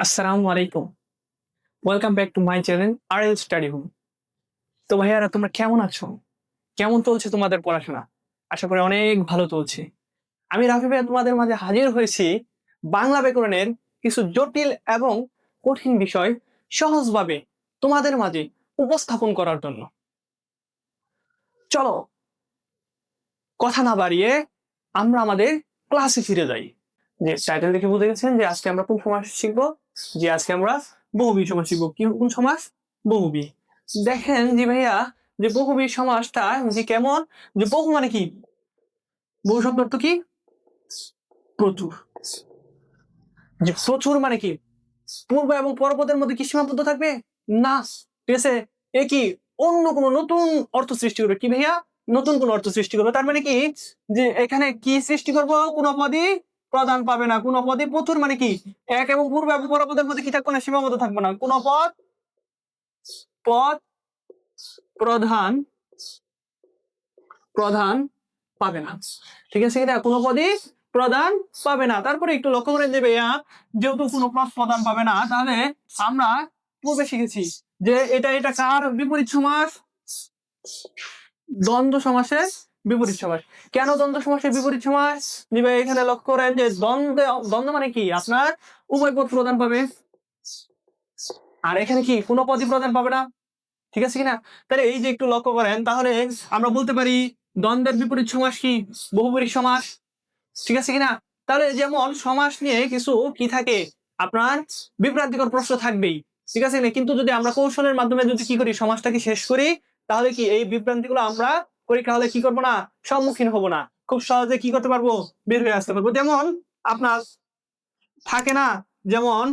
আসসালামু আলাইকুম। Welcome back to my channel RL study home. তো ভাইয়ারা তোমরা কেমন আছো? কেমন চলছে তোমাদের পড়াশোনা? আশা করি অনেক ভালো চলছে। আমি রাফি ভাইয়া তোমাদের মাঝে হাজির হয়েছি বাংলা ব্যাকরণের কিছু জটিল এবং কঠিন বিষয় সহজভাবে তোমাদের মাঝে উপস্থাপন করার জন্য। চলো কথা না বাড়িয়ে আমরা আমাদের ক্লাসে ফিরে যাই। যে টাইটেল দেখে বুঝে গেছেন যে আজকে আমরা কোন সমাস শিখবো। যে আজকে আমরা বহুবী সমাস শিখবো। কি কোন সমাস? বহুবী। দেখেন যে ভাইয়া যে বহুবী সমাসটা যে কেমন, যে বহু মানে কি, বহু শব্দ অর্থ কি? প্রচুর। যে প্রচুর মানে কি পূর্ব এবং পরপদের মধ্যে কি সীমাবদ্ধ থাকবে না, ঠিক আছে। এ কি অন্য কোনো নতুন অর্থ সৃষ্টি করবে, কি ভাইয়া নতুন কোন অর্থ সৃষ্টি করবে। তার মানে কি যে এখানে কি সৃষ্টি করব, কোন পদই প্রধান পাবে না। কোন পদই প্রচুর মানে কি এক এবং পূর্ব এবং পরপদের মধ্যে কি থাকবে না, সীমাবদ্ধ থাকবে না। কোন পদ পদ প্রধান প্রধান পাবে না, ঠিক আছে কিনা, কোনো পদই প্রধান পাবে না। তারপরে একটু লক্ষ্য করে দেবে যেহেতু কোনো পদ প্রধান পাবে না, তাহলে আমরা পূর্বে শিখেছি যে এটা এটা কার বিপরীত সমাস? দ্বন্দ্ব সমাসের বিপরীত সমাস। কেন দ্বন্দ্ব সমাসের বিপরীত সমাস দিবে? এখানে লক্ষ্য করেন যে দ্বন্দ্ব দ্বন্দ্ব মানে কি আপনার উভয় পদ প্রধান পাবে, আর এখানে কি কোনো পদই প্রধান পাবে না, ঠিক আছে কিনা। তাহলে এই যে একটু লক্ষ্য করেন, তাহলে আমরা বলতে পারি দ্বন্দ্বের বিপরীত সমাস কি? বহুব্রীহি সমাস, ঠিক আছে কিনা। তাহলে যেমন সমাস নিয়ে কিছু কি থাকে আপনার বিভ্রান্তিকর প্রশ্ন থাকবেই, ঠিক আছে কিনা। কিন্তু যদি আমরা কৌশলের মাধ্যমে যদি কি করি, সমাজটাকে শেষ করি, তাহলে কি এই বিভ্রান্তিগুলো আমরা পরীক্ষা হলে কি করবো না, সম্মুখীন হব না। খুব সহজে কি করতে পারবো, বের হয়ে আসতে পারবো। যেমন আপনার থাকে না, যেমন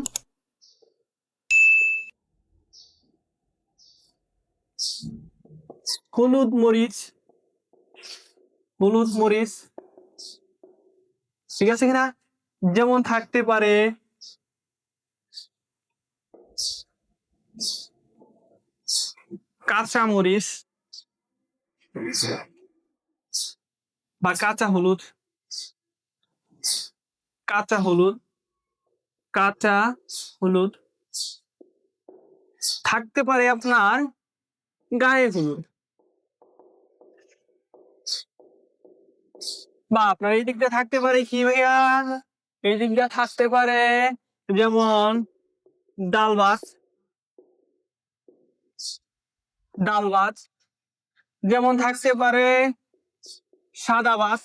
হলুদ মরিচ, হলুদ মরিচ, ঠিক আছে কিনা। যেমন থাকতে পারে কাঁচা মরিচ বা কাঁচা হলুদ, কাঁচা হলুদ, কাঁচা হলুদ। থাকতে পারে আপনার গায়ে হলুদ, বা আপনার এই দিকটা থাকতে পারে কি ভাইয়া, এই দিকটা থাকতে পারে যেমন ডাল ভাত, ডাল ভাত। যেমন থাকতে পারে সাদা ভাত,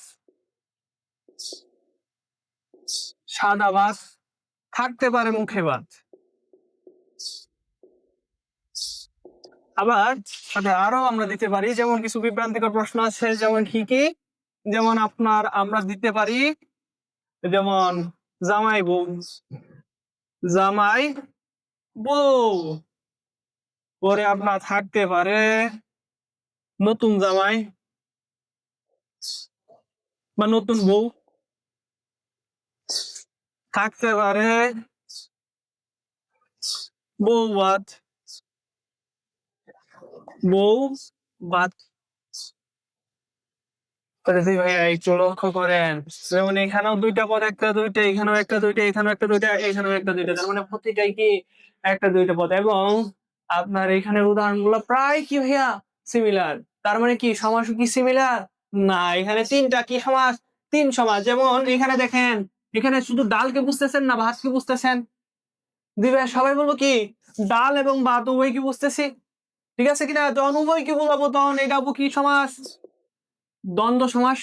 সাদা ভাত। থাকতে পারে মুখে ভাত। আবার সাথে আরো আমরা দিতে পারি, যেমন কিছু বিভ্রান্তিকর প্রশ্ন আছে, যেমন কি কি, যেমন আপনার আমরা দিতে পারি যেমন জামাই বউ, জামাই বউ। পরে আপনার থাকতে পারে নতুন জামাই বা নতুন বউ। থাকতে পারে বউ ভাত, বউ ভাত। ভাইয়া একটু লক্ষ্য করেন, যেমন এখানেও দুইটা পদ, একটা দুইটা, এখানেও একটা দুইটা, এখানেও একটা দুইটা, এখানেও একটা দুইটা। তার মানে প্রতিটাই কি একটা দুইটা পদ। এবং আপনার এখানে উদাহরণগুলো প্রায় কি ভাইয়া সিমিলার। তার মানে কি সমাস কি সিমিলার? না, এখানে তিনটা কি সমাস, তিন সমাস। যেমন এখানে দেখেন, এখানে শুধু ডালকে বুঝতেছেন না ভাতকে বুঝতেছেন? দিবে সবাই বলবো কি ডাল এবং ভাত উভয় কি বুঝতেছি, ঠিক আছে কিনা। যখন উভয় কি বলবো তখন এটা কি সমাস? দ্বন্দ্ব সমাস,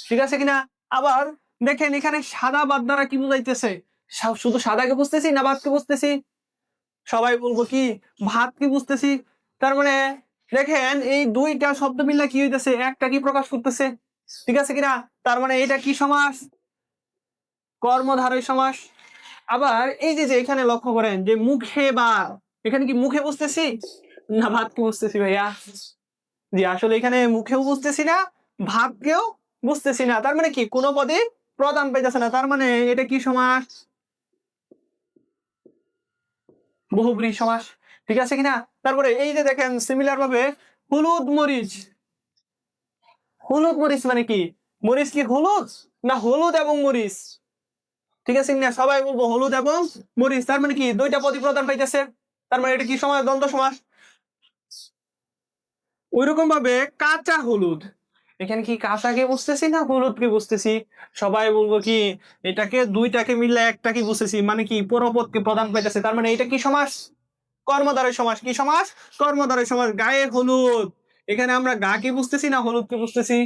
ঠিক আছে কিনা। আবার দেখেন এখানে সাদা ভাত দ্বারা কি বুঝাইতেছে, শুধু সাদাকে বুঝতেছি না ভাতকে বুঝতেছি? সবাই বলবো কি ভাতকে বুঝতেছি। তার মানে দেখেন এই দুইটা শব্দ মিললে কি হইতেছে, একটা কি প্রকাশ করতেছে, ঠিক আছে কিনা। তার মানে এটা কি সমাস? কর্মধারয় সমাস। আবার এই যে যে এখানে লক্ষ্য করেন যে মুখে বা, এখানে কি মুখে বুঝতেছি না ভাতকে বুঝতেছি ভাইয়া? জি আসলে এখানে মুখেও বুঝতেছি না, ভাবকেও বুঝতেছি না। তার মানে কি কোনো পদে প্রধান পাইতেছে না। তার মানে এটা কি সমাস? বহুব্রীহি সমাস, ঠিক আছে কিনা। তারপরে এই যে দেখেন সিমিলার ভাবে হলুদ মরিচ, হলুদ মরিচ মানে কি, মরিচ কি হলুদ না হলুদ এবং মরিচ? ঠিক আছে না? সবাই বলবো হলুদ এবং মরিচ, তার মানে কি দুইটা পদই প্রধান পাইতেছে, তার মানে এটা কি সমাস? দ্বন্দ্ব সমাস। ওইরকম ভাবে কাঁচা হলুদ, এখানে কি কাঁচাকে বুঝতেছি না হলুদকে বুঝতেছি? সবাই বলবো কি এটাকে দুইটাকে মিলে একটাকে বুঝতেছি, মানে কি পরপদকে প্রধান পাইতেছে, তার মানে এটা কি সমাস? কর্মধারয় সমাস। কি সমাস? কর্মধারয় সমাস। গায়ে হলুদ, এখানে আমরা গা কে বুঝতেছি না হলুদকে বুঝতেছি?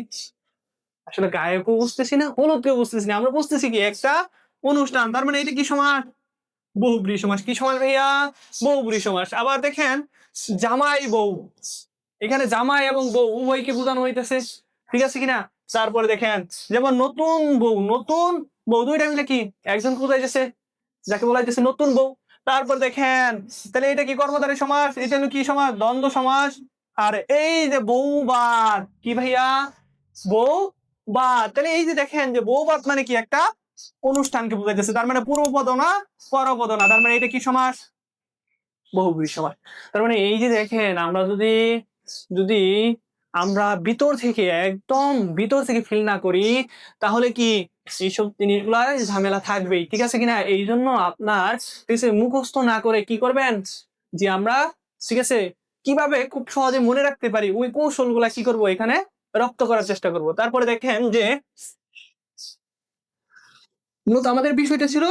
আসলে গায়েকেও বুঝতেছি না হলুদকেও বুঝতেছি না, আমরা বুঝতেছি কি একটা অনুষ্ঠান, তার মানে এটা কি সমাস? বহুব্রীহি সমাস। কি সমাস ভাইয়া? বহুব্রীহি সমাস। আবার দেখেন জামাই বউ, এখানে জামাই এবং বউ উভয়কে বোঝানো হইতেছে, ঠিক আছে কিনা? তারপরে দেখেন যেমন নতুন বউ, নতুন বউ দুইটা মিলে কি একজন বুঝাইতেছে, যাকে বলা হইতেছে নতুন বউ। তারপর দেখেন তাহলে এটা কি কর্মধারয় সমাস? এটা হলো কি সমাস? দ্বন্দ্ব সমাস। আর এই যে বউবাদ, কি ভাইয়া? বউবাদ। তাহলে এই যে দেখেন যে বউবাদ মানে কি একটা অনুষ্ঠানকে বুঝাইতেছে, তার মানে পূর্বপদ না পরপদ না, তার মানে এটা কি সমাস? বহুব্রীহি সমাস। তার মানে এই যে দেখেন আমরা যদি যদি আমরা ভিতর থেকে একদম ভিতর থেকে ফিল না করি, তাহলে কি এইসব জিনিসগুলা ঝামেলা থাকবেই, ঠিক আছে কিনা? এই জন্য আপনার ঠিক আছে মুখস্থ না করে কি করবেন, যে আমরা ঠিক আছে কিভাবে খুব সহজে মনে রাখতে পারি ওই কৌশলগুলা কি করব এখানে রপ্ত করার চেষ্টা করব। তারপরে দেখেন যে মূলত আমাদের বিষয়টা ছিল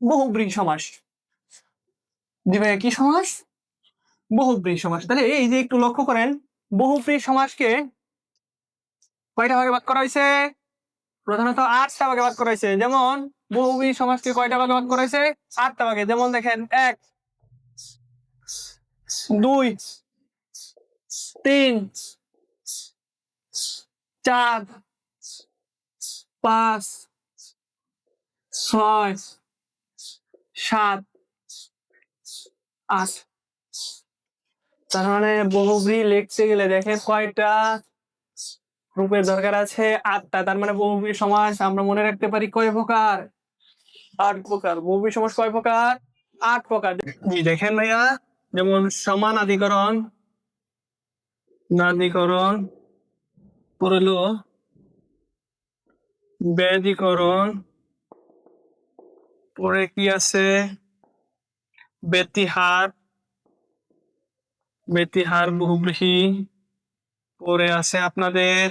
বহুব্রীহি সমাস। জি ভাইয়া কি সমাস? বহুব্রীহি সমাস। তাহলে এই যে একটু লক্ষ্য করেন বহুব্রীহি সমাসকে কয়টা ভাগে ভাগ করা হয়েছে? প্রধানত 8টা ভাগে ভাগ করা হয়েছে। যেমন বহুব্রীহি সমাসকে কয়টা ভাগে ভাগ করা হয়েছে? 8টা ভাগে। যেমন দেখেন 1, 2, 3, 4, 5, 6, 7, 8। তার মানে বহুব্রীহি লিখতে গেলে দেখেন কয়টা রূপের দরকার আছে? 8টা। তার মানে বহুব্রীহি সমাস আমরা মনে রাখতে পারি কয় প্রকার? 8 প্রকার। বহুব্রীহি সমাস কয় প্রকার? 8 প্রকার। জি দেখেন ভাইয়া, যেমন সমানাধিকরণ, নাধিকরণ, পড়ল ব্যাধিকরণ, পরে কি আছে ব্যতিহার, ব্যতিহার বহুব্রীহি, পরে আছে আপনাদের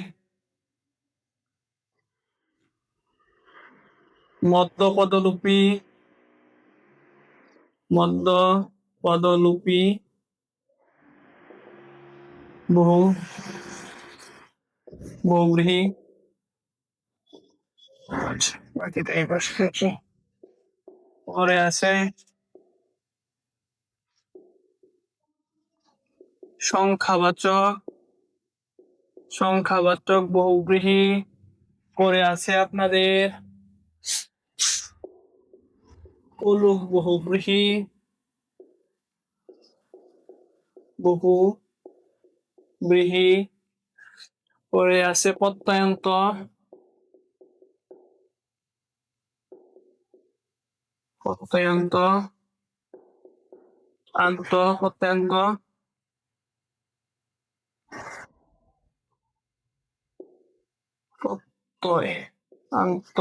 মধ্যপদলোপী, মধ্যপদলোপী বহু বহুব্রীহি। আচ্ছা বাকিটা এই পাশে আছে। পরে আছে সংখ্যাবাচক, সংখ্যাবাচক বহুব্রীহি, পরে আছে আপনাদের কলুষ বহুব্রীহি, বহুব্রীহি, পরে আছে প্রত্যয়ন্ত, প্রত্যয়ন্ত, আন্ত প্রত্যয়ন্ত, প্রত্যয় আন্ত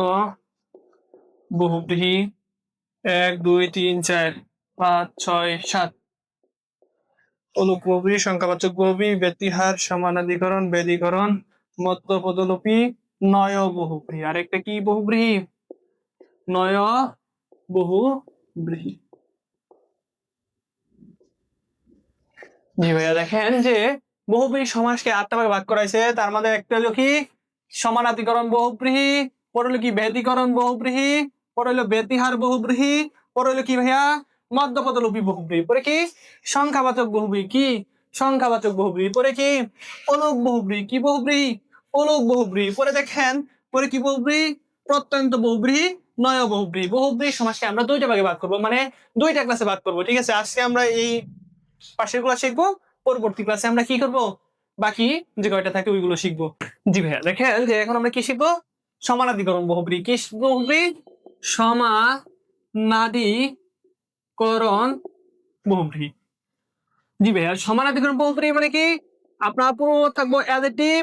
বহুব্রীহি 1, 2, 3, 4, 5, 6, 7। অলুক বহুব্রীহি, সংখ্যাবাচক বহুব্রীহি, ব্যতিহার, সমানাধিকরণ, ব্যাধিকরণ, মধ্যপদলোপী, নয় বহুব্রীহি। আরেকটা কি বহুব্রীহি? নয় বহুব্রীহি। জি ভাইয়া দেখেন যে বহুব্রীহি সমাসকে 8টা ভাগে ভাগ করা হয়েছে, তার মধ্যে একটা হলো কি সমানাধিকরণ বহুব্রীহি, পরে হলো কি ব্যাধিকরণ বহুব্রীহি, পরে হলো ব্যতিহার বহুব্রীহি, পরে হলো কি ভাইয়া মধ্যপদলোপী বহুব্রীহি, পরে কি সংখ্যাবাচক বহুব্রীহি, কি সংখ্যাবাচক বহুব্রীহি, পরে কি অলুক বহুব্রীহি, কি বহুব্রীহি? অলুক বহুব্রীহি। পরে দেখেন পরে কি বহুব্রীহি? প্রত্যয়ন্ত বহুব্রীহি, নয় বহুব্রীহি। বহুব্রীহি সমাসকে আমরা দুইটা ভাগে ভাগ করবো, মানে দুইটা ক্লাসে ভাগ করবো, ঠিক আছে? আজকে আমরা এই পাশের গুলা শিখবো, পরবর্তী ক্লাসে আমরা কি করব বাকি যে কয়টা থাকে ওইগুলো শিখবো। জি ভাইয়া দেখেন যে এখন আমরা কি শিখবো? সমানাধিকরণ বহুব্রীহি। কি বহুব্রীহি? সমানাধিকরণ বহুব্রীহি। জি ভাইয়া সমানাধিকরণ বহুব্রীহি মানে কি আপনার পুরো থাকবো অ্যাডজেক্টিভ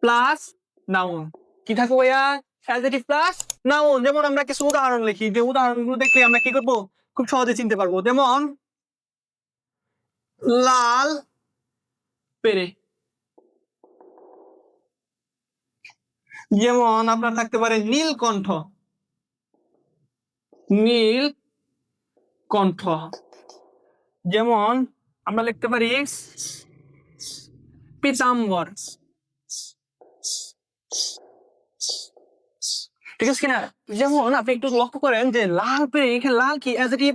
প্লাস নাউন। কি থাকবো ভাইয়া? Adjective plus noun. যেমন আমরা কিছু উদাহরণ লিখি, যে উদাহরণগুলো দেখলে আমরা কি করবো, খুব সহজে চিনতে পারবো। যেমন লাল পেরে, যেমন আপনার থাকতে পারে নীলকণ্ঠ, নীল কণ্ঠ। যেমন আমরা লিখতে পারি পীতাম্বর, ঠিক আছে কিনা? যেমন আপনি একটু লক্ষ্য করেন যে লাল পেরে, এখানে লাল কি অ্যাডজেক্টিভ,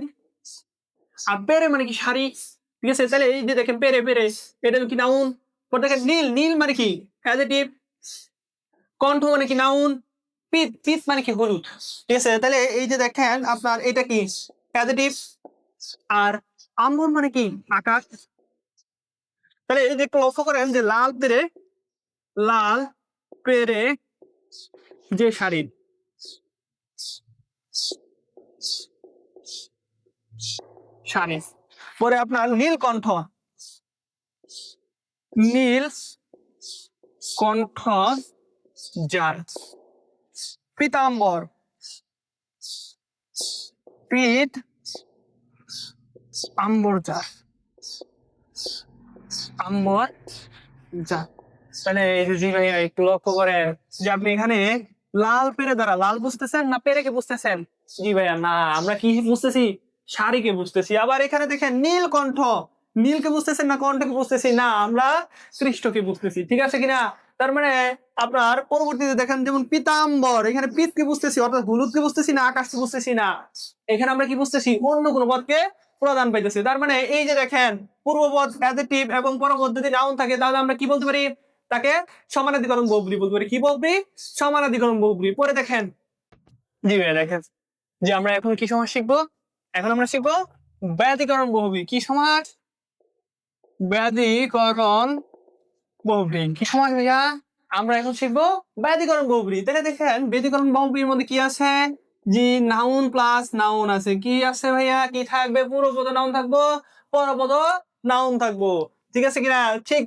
আর পেরে মানে কি শাড়ি, ঠিক আছে? তাহলে এই যে দেখেন পেরে পেরে, এটা কি নাউন। দেখেন নীল, নীল মানে কি অ্যাডজেক্টিভ, কণ্ঠ মানে কি নাউন, পিত, পিত মানে কি হলুদ, ঠিক আছে? তাহলে এই যে দেখেন আপনার এটা কি অ্যাডজেক্টিভ, আর আম্বর মানে কি আকাশ। তাহলে এই যে একটু লক্ষ্য করেন যে লাল পেরে, লাল পেরে যে শাড়ি, শাড়ি। পরে আপনার নীলকণ্ঠ, নীল কণ্ঠ যার। পীতাম্বর, পীত আম্বর যার, আম্বর যার। তাহলে জি ভাইয়া একটু লক্ষ্য করেন যে আপনি এখানে লাল পেরে দ্বারা লাল বুঝতেছেন না পেরেকে বুঝতেছেন? জি ভাইয়া না, আমরা কি বুঝতেছি, শাড়িকে বুঝতেছি। আবার এখানে দেখেন নীলকণ্ঠ, নীলকে বুঝতেছেন না কণ্ঠকে বুঝতেছি না, আমরা কৃষ্ণকে বুঝতেছি, ঠিক আছে কিনা? তার মানে আপনার পরবর্তীতে দেখেন যেমন পীতাম্বর, এখানে পিতকে বুঝতেছি অর্থাৎ হলুদকে বুঝতেছি না, আকাশকে বুঝতেছি না, এখানে আমরা কি বুঝতেছি, অন্য কোনো পদকে প্রদান পাইতেছি। তার মানে এই যে দেখেন পূর্বপদ অ্যাডজেক্টিভ এবং পরপদ যদি নাউন থাকে তাহলে আমরা কি বলতে পারি, তাকে সমানাধিকরণ বহুব্রী বলতে পারি। কি বহুব্রী? সমানাধিকরণ বহুব্রী। পরে দেখেন, জি ভাইয়া দেখেন যে আমরা এখন কি সমাস শিখবো, এখন আমরা শিখবো ব্যাধিকরণ বহুব্রী। কি সমাস? ব্যাধিকরণ বহুব্রী। কি সমাস ভাইয়া? আমরা এখন শিখবো ব্যাধিকরণ বহুব্রী। তাহলে দেখেন ব্যাধিকরণ বহুব্রীর মধ্যে কি আছে, জি নাউন প্লাস নাউন আছে। কি আছে ভাইয়া? কি থাকবে? পূর্বপদ নাউন থাকবো, পরপদ নাউন থাকবো, ঠিক আছে কিনা? ঠিক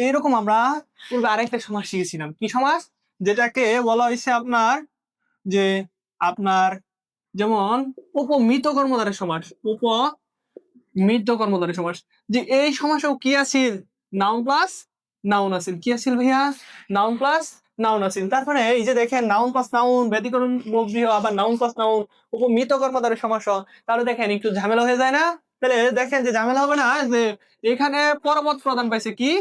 এরকম আমরা পূর্বে আরেকটা সমাস শিখেছিলাম। কি সমাস? যেটাকে বলা হয়েছে আপনার যে আপনার যেমন উপমিত কর্মধারয় সমাস, উপমিত কর্মধারয় সমাস। যে এই সমাসেও কি আছে, নাউন প্লাস নাউন আছে। কি আছে ভাইয়া? নাউন প্লাস নাউন আছে। তারপরে এই যে দেখেন নাউন প্লাস নাউন, ব্যতিক্রম বহুব্রী, আবার নাউন প্লাস নাউন উপমিত কর্মধারয় সমাস, তাহলে দেখেন একটু ঝামেলা হয়ে যায় না? তাহলে দেখেন যে ঝামেলা হবে না, যে এখানে পরপদ প্রদান পাইছে, কি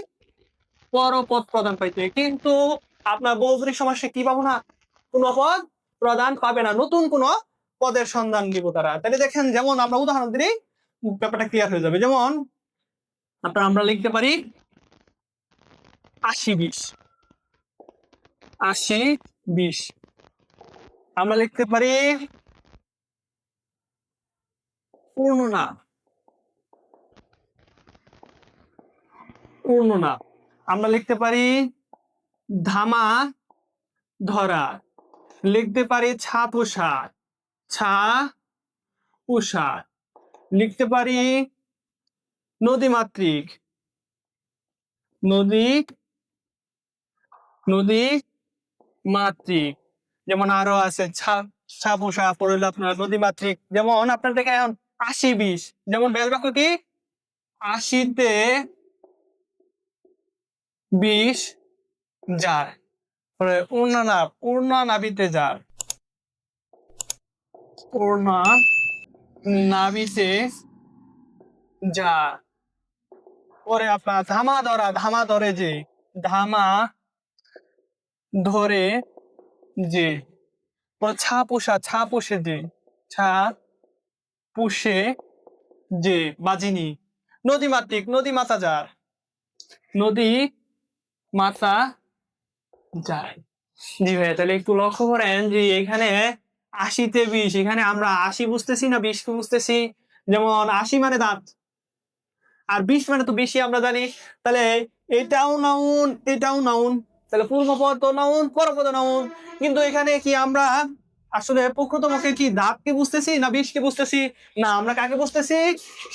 পরপদ প্রদান পাইছে, কিন্তু আপনার বহুব্রী সমাসে কি পাবো না, কোন পদ প্রদান পাবে না, নতুন কোন পদের সন্ধান দিব তারা। তাহলে দেখেন যেমন আমরা উদাহরণ দিলেই ব্যাপারটা ক্লিয়ার হয়ে যাবে। যেমন আপনার আমরা লিখতে পারি 80-20, 80-20। আমরা লিখতে পারি পূর্ণনা, পূর্ণনা। আমরা লিখতে পারি ধামা ধরা, লিখতে পারি ছা পোষা, ছা পোষা, লিখতে পারি নদীমাতৃক, নদী, নদী মাতৃক। যেমন আরো আছে ছা পোষা, পড়লে আপনার নদীমাতৃক। যেমন আপনার দেখেন এখন 80-20, যেমন বেশ বাক্য কি 80-তে 20 যার। পূর্ণনা, পূর্ণা নাবিতে যার, পূর্ণা নাবিতে যার। পরে আপনার ধামা ধরা, ধামা ধরে যে, ধামা ধরে যে। পরে ছা পোষা, ছা পোষে যে, ছা পুষে যে বাজিনী। নদীমাতৃক, নদী মাতা যার, নদী মাতা যার। জি ভাই, তাহলে একটু লক্ষ্য করেন যে এখানে 80-তে 20, এখানে আমরা 80 বুঝতেছি না 20 বুঝতেছি। যেমন 80 মানে দাঁত, আর 20 মানে তো বেশি আমরা জানি। তাহলে এটাও নাউন, এটাও নাউন, তাহলে পূর্বপদ নাউন, পরপদ নাউন। কিন্তু এখানে কি আমরা আসলে প্রকৃতপক্ষে কি দাঁতকে বুঝতেছি না 20 কে বুঝতেছি? না, আমরা কাকে বুঝতেছি?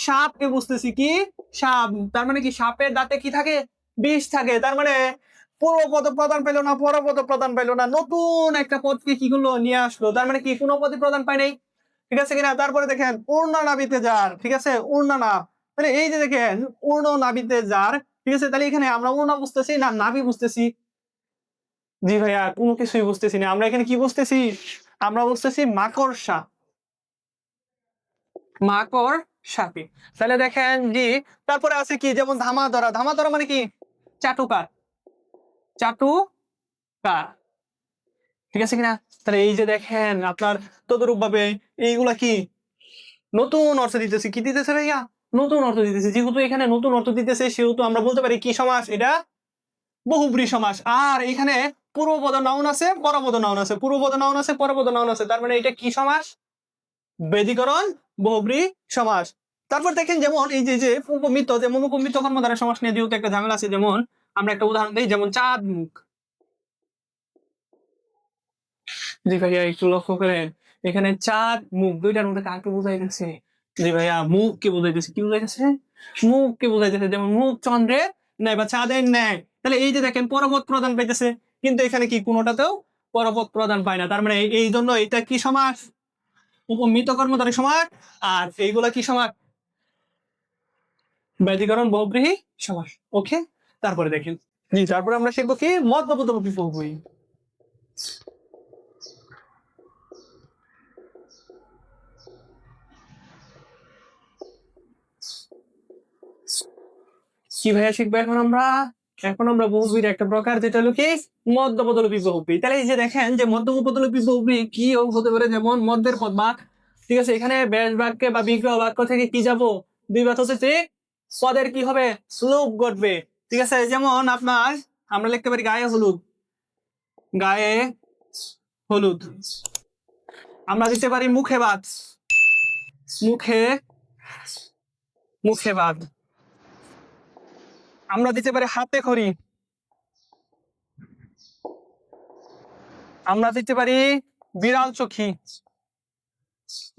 সাপকে বুঝতেছি। কি সাপ? তার মানে কি সাপের দাঁতে কি থাকে? 20 থাকে। তার মানে পূর্বপদ প্রদান পেলো না, পরপদ প্রদান পেলো না, নতুন একটা পদকে কি করলো নিয়ে আসলো, তার মানে কি কোনো পদই প্রদান পায় নাই, ঠিক আছে কিনা। তারপরে দেখেন ঊর্ধ্বনাভিতে যার, ঠিক আছে, ঊর্ধ্বনাভ, তাহলে এই যে দেখেন ঊর্ধ্বনাভিতে যার, ঠিক আছে, তাহলে এখানে আমরা ঊর্ধ্ব বুঝতেছি না নাভি বুঝতেছি? জি ভাইয়া কোনো কিছুই বুঝতেছি না, আমরা এখানে কি বুঝতেছি? আমরা বুঝতেছি মাকড়সা, মাকড়সাকে। তাহলে দেখেন জি, তারপরে আছে কি যেমন ধামাধরা, ধামাধরা মানে কি? চাটুকার, চাটুকার, ঠিক আছে কিনা। তাহলে এই যে দেখেন আপনার তদরূপ ভাবে এইগুলা কি নতুন অর্থ দিতেছে, কি দিতেছে ভাইয়া? নতুন অর্থ দিতেছে। যেহেতু এখানে নতুন অর্থ দিতেছে সেহেতু আমরা বলতে পারি কি সমাস এটা? বহুব্রী সমাস। আর এখানে পূর্বপদ নাউন আছে, পরপদ নাউন আছে, পূর্বপদ নাউন আছে, পরপদ নাউন আছে, তার মানে এটা কি সমাস? বেদিকরণ বহুব্রী সমাস। তারপর দেখেন যেমন এই যে উপমিত, যেমন উপমিত কর্মধারয় সমাস নিয়ে যেহেতু একটা ঝামেলা আছে, যেমন আমরা একটা উদাহরণ দিই, যেমন চাঁদ মুখ। জি ভাইয়া একটু লক্ষ্য করেন, এখানে চাঁদ মুখ দুইটার মধ্যে কাকে বোঝাইতেছে? জি ভাইয়া মুখকে বোঝাইতেছে। কি বোঝাইতেছে? মুখকে বোঝাইতেছে। যেমন মুখ চন্দ্রের ন্যায় বা চাঁদের ন্যায়। তাহলে এই যে দেখেন পরপদ প্রদান পাইতেছে, কিন্তু এখানে কি কোনোটাতেও পরপদ প্রদান পায় না, তার মানে এই জন্য এটা কি সমাস? উপমিত কর্মধারয় সমাস। আর এইগুলা কি সমাস? ব্যতিকরণ বহুব্রীহি সমাস। ওকে, তারপরে দেখেন জি, তারপরে আমরা শিখবো কি মধ্যপদলোপী বহুব্রীহি। কি ভাইয়া শিখবো এখন আমরা বহুব্রীর একটা প্রকার, যেটা হলো কি মধ্যপদলোপী বহুব্রী। তাহলে এই যে দেখেন যে মধ্যপদলোপী বহুব্রী কি হতে পারে, যেমন মধ্যের পদ বাক, ঠিক আছে, এখানে ব্যাস বাক্যে বা বিগ্রহ বাক্য থেকে কি যাবো? দুই বাত হচ্ছে পদের কি হবে? লোপ ঘটবে, ঠিক আছে। যেমন আপনার আমরা লিখতে পারি গায়ে হলুদ, গায়ে হলুদ। আমরা দিতে পারি মুখে বাদ, মুখে মুখে বাদ। আমরা দিতে পারি হাতে খড়ি, আমরা দিতে পারি বিড়াল চোখী,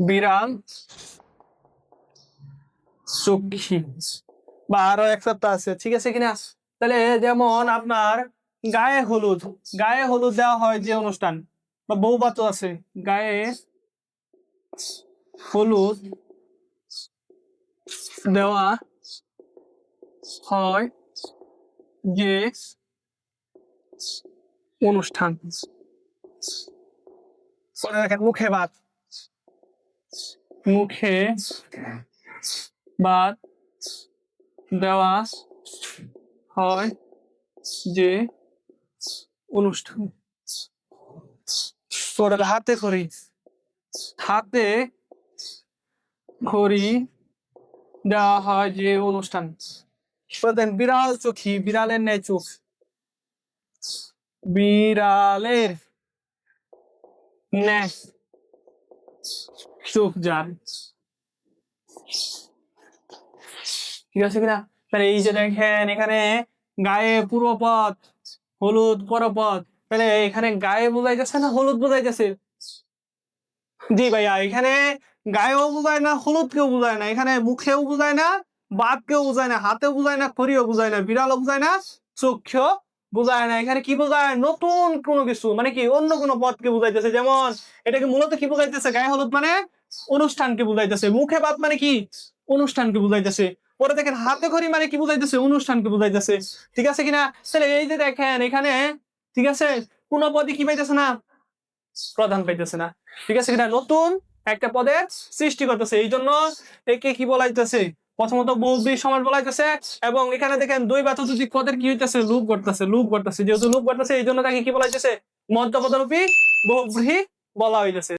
বিড়াল চোখী, বা আরো এক সপ্তাহ আছে, ঠিক আছে কিনা। তাহলে যেমন আপনার গায়ে হলুদ, গায়ে হলুদ দেওয়া হয় যে অনুষ্ঠান বা বউবাত আছে, গায়ে হলুদ দেওয়া হয় যে অনুষ্ঠান। পরে দেখেন মুখে বাদ, মুখে বাদ দেওয়া হয় যে অনুষ্ঠান। পরে হাতে খড়ি, হাতে খড়ি দেওয়া হয় যে অনুষ্ঠান। দেন বিড়াল চোখী, বিড়ালের ন্যায় চোখ, বিড়ালের ন্যায় চোখ যার, ঠিক আছে কিনা। তাহলে এই যে দেখেন এখানে গায়ে পূর্বপদ, হলুদ পরপদ, তাহলে এখানে গায়ে বোঝাইতেছে না হলুদ বোঝাইতেছে? জি ভাইয়া, এখানে গায়েও বোঝায় না, হলুদকেও বোঝায় না, এখানে মুখেও বোঝায় না, বাদকেও বোঝায় না, হাতেও বোঝায় না, খড়িও বোঝায় না, বিড়ালও বোঝায় না, চোখেও বোঝায় না। এখানে কি বোঝায়? নতুন কোনো কিছু, মানে কি অন্য কোনো পদকে বুঝাইতেছে। যেমন এটাকে মূলত কি বুঝাইতেছে? গায়ে হলুদ মানে অনুষ্ঠানকে বুঝাইতেছে, মুখে বাদ মানে কি অনুষ্ঠানকে বুঝাইতেছে। পরে দেখেন হাতে খড়ি মানে কি বুঝাইতেছে? অনুষ্ঠানকে বুঝাইতেছে, ঠিক আছে কিনা। তাহলে এই যে দেখেন এখানে, ঠিক আছে, কোন পদই কি পাইতেছে না? প্রধান পাইতেছে না, ঠিক আছে কিনা। নতুন একটা পদের সৃষ্টি করতেছে, এই জন্য একে কি বলাইতেছে? প্রথমত বহুব্রী সমাস বলাইতেছে। এবং এখানে দেখেন দুই বা ততোধিক পদের কি হইতেছে? লুপ ঘটতেছে, লুপ ঘটতেছে। যেহেতু লুপ ঘটতেছে এই জন্য তাকে কি বলাইতেছে? মধ্যপদলোপী বহুব্রী বলা হইতেছে।